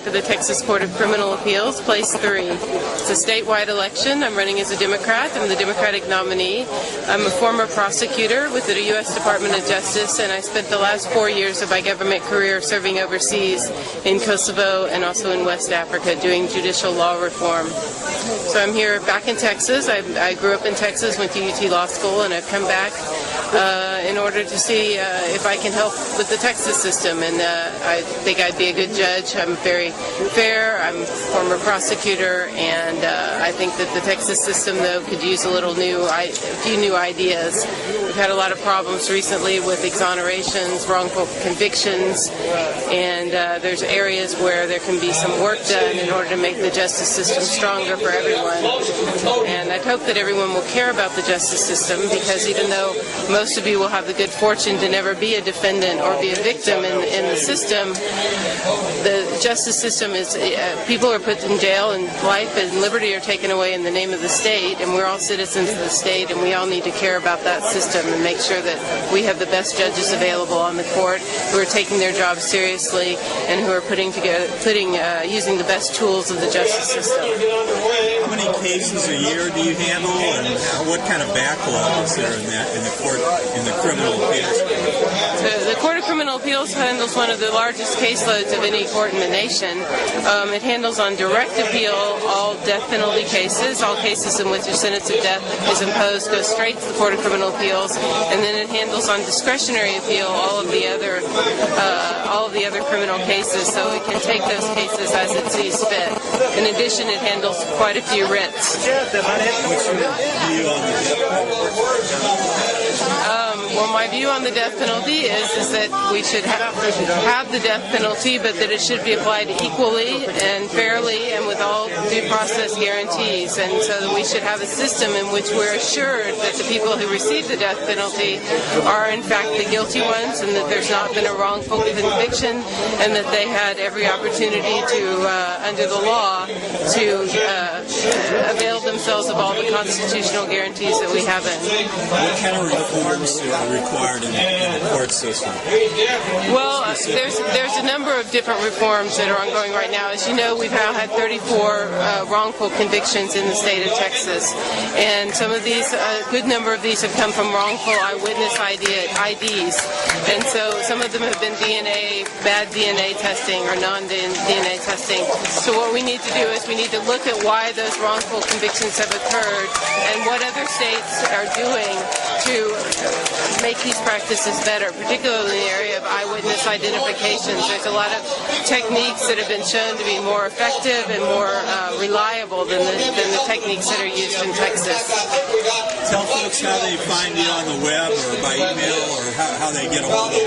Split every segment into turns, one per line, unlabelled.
for the Texas Court of Criminal Appeals, Place 3. It's a statewide election. I'm running as a Democrat. I'm the Democratic nominee. I'm a former prosecutor with the U.S. Department of Justice, and I spent the last 4 years of my government career serving overseas in Kosovo and also in West Africa doing judicial law reform. So I'm here back in Texas. I grew up in Texas, went to UT Law School, and I've come back in order to see if I can help with the Texas system, and I think I'd be a good judge. I'm very fair. I'm a former prosecutor, and I think that the Texas system, though, could use a few new ideas. We've had a lot of problems recently with exonerations, wrongful convictions, and there's areas where there can be some work done in order to make the justice system stronger for everyone. And I'd hope that everyone will care about the justice system, because even though most of you will have the good fortune to never be a defendant or be a victim in the system, the justice system is, people are put in jail and life and liberty are taken away in the name of the state, and we're all citizens of the state, and we all need to care about that system and make sure that we have the best judges available on the court who are taking their jobs seriously and who are using the best tools of the justice system.
How many cases a year do you handle, and what kind of backlog is there in the criminal appeals?
The Court of Criminal Appeals handles one of the largest caseloads of any court in the nation. It handles on direct appeal all death penalty cases. All cases in which a sentence of death is imposed go straight to the Court of Criminal Appeals, and then it handles on discretionary appeal all of the other criminal cases. So it can take those cases as it sees fit. In addition, it handles quite a few writs.
What's your view on the death penalty?
Well, my view on the death penalty is that we should have the death penalty, but that it should be applied equally and fairly and with all due process guarantees. And so that we should have a system in which we're assured that the people who receive the death penalty are in fact the guilty ones, and that there's not been a wrongful conviction, and that they had every opportunity to, under the law, to avail themselves of all the constitutional guarantees that we have in.
What kind of reforms are required in the court system?
Well, there's a number of different reforms that are ongoing right now. As you know, we've now had 34 wrongful convictions in the state of Texas, and some of these, a good number of these have come from wrongful eyewitness IDs, and so some of them have been bad DNA testing or non-DNA testing. So what we need to do is we need to look at why those wrongful convictions have occurred and what other states are doing to make these practices better, particularly in the area of eyewitness identifications. There's a lot of techniques that have been shown to be more effective and more reliable than the techniques that are used in Texas.
Tell folks how they find you on the web or by email, or how they get a hold of you.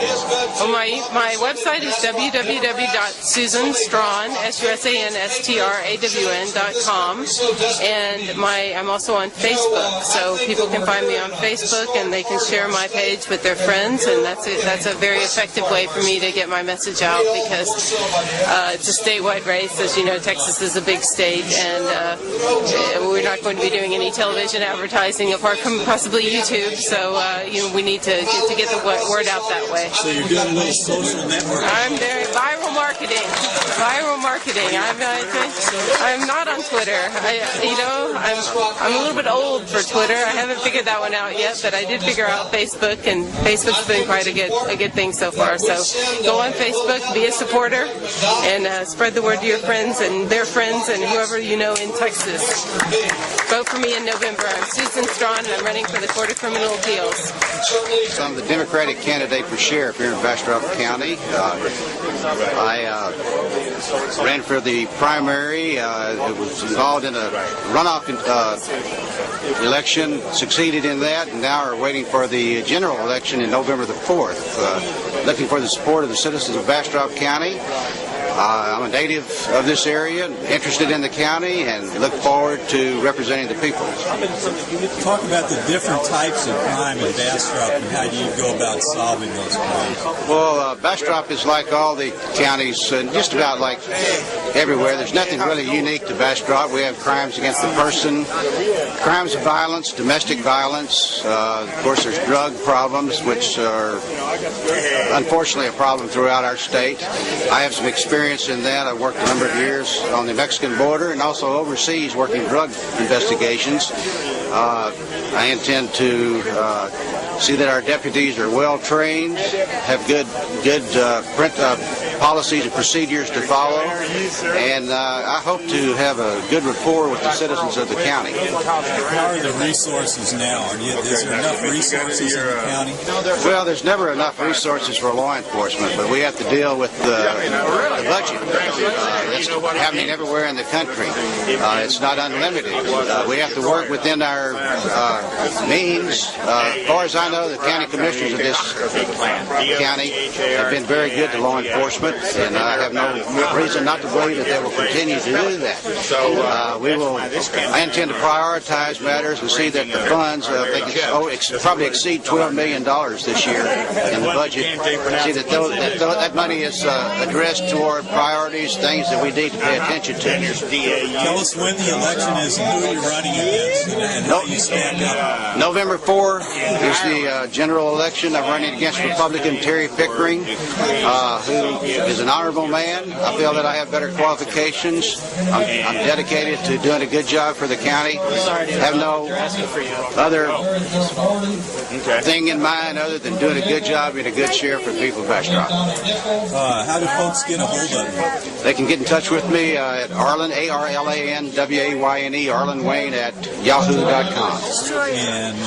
Well, my website is www.susanstrawn, SUSANSTRAWN.com, and I'm also on Facebook, so people can find me on Facebook and they can share my page with their friends, and that's a very effective way for me to get my message out, because it's a statewide race. As you know, Texas is a big state, and we're not going to be doing any television advertising apart from possibly YouTube, so we need to get the word out that way.
So you're doing a little social network.
I'm very viral marketing. I'm not on Twitter. I'm a little bit old for Twitter. I haven't figured that one out yet, but I did figure out Facebook, and Facebook's been quite a good thing so far. So go on Facebook, be a supporter, and spread the word to your friends and their friends and whoever you know in Texas. Vote for me in November. I'm Susan Strawn, and I'm running for the Court of Criminal Appeals.
So I'm the Democratic candidate for sheriff here in Bastrop County. I ran for the primary. Was involved in a runoff election, succeeded in that, and now are waiting for the general election in November the 4th. Looking for the support of the citizens of Bastrop County. I'm a native of this area, interested in the county, and look forward to representing the people.
Talk about the different types of crime in Bastrop and how do you go about solving those crimes?
Well, Bastrop is like all the counties, just about like everywhere. There's nothing really unique to Bastrop. We have crimes against the person, crimes of violence, domestic violence. Of course, there's drug problems, which are unfortunately a problem throughout our state. I have some experience experience in that. I worked a number of years on the Mexican border and also overseas working drug investigations. I intend to see that our deputies are well trained, have good policies and procedures to follow, and I hope to have a good rapport with the citizens of the county.
How are the resources now? Is there enough resources in the county?
Well, there's never enough resources for law enforcement, but we have to deal with the budget. It's happening everywhere in the country. It's not unlimited. We have to work within our means. As far as I know, the county commissioners of this county have been very good to law enforcement, and I have no reason not to believe that they will continue to do that. I intend to prioritize matters and see that the funds, I think probably exceed $12 million this year in the budget. See that money is addressed toward priorities, things that we need to pay attention to.
Tell us when the election is and who you're running against and how you stand up.
November 4 is the general election. I'm running against Republican Terry Pickering, who is an honorable man. I feel that I have better qualifications. I'm dedicated to doing a good job for the county. I have no other thing in mind other than doing a good job being a good sheriff for the people of Bastrop.
How do folks get a hold of you?
They can get in touch with me at Arlen, ARLANWAYNE, Arlen Wayne at yahoo.com.
And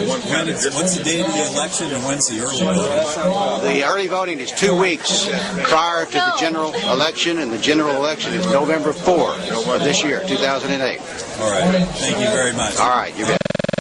what's the date of the election and when's the early voting?
The early voting is 2 weeks prior to the general election, and the general election is November 4 of this year, 2008.
All right. Thank you very much.
All right. You bet.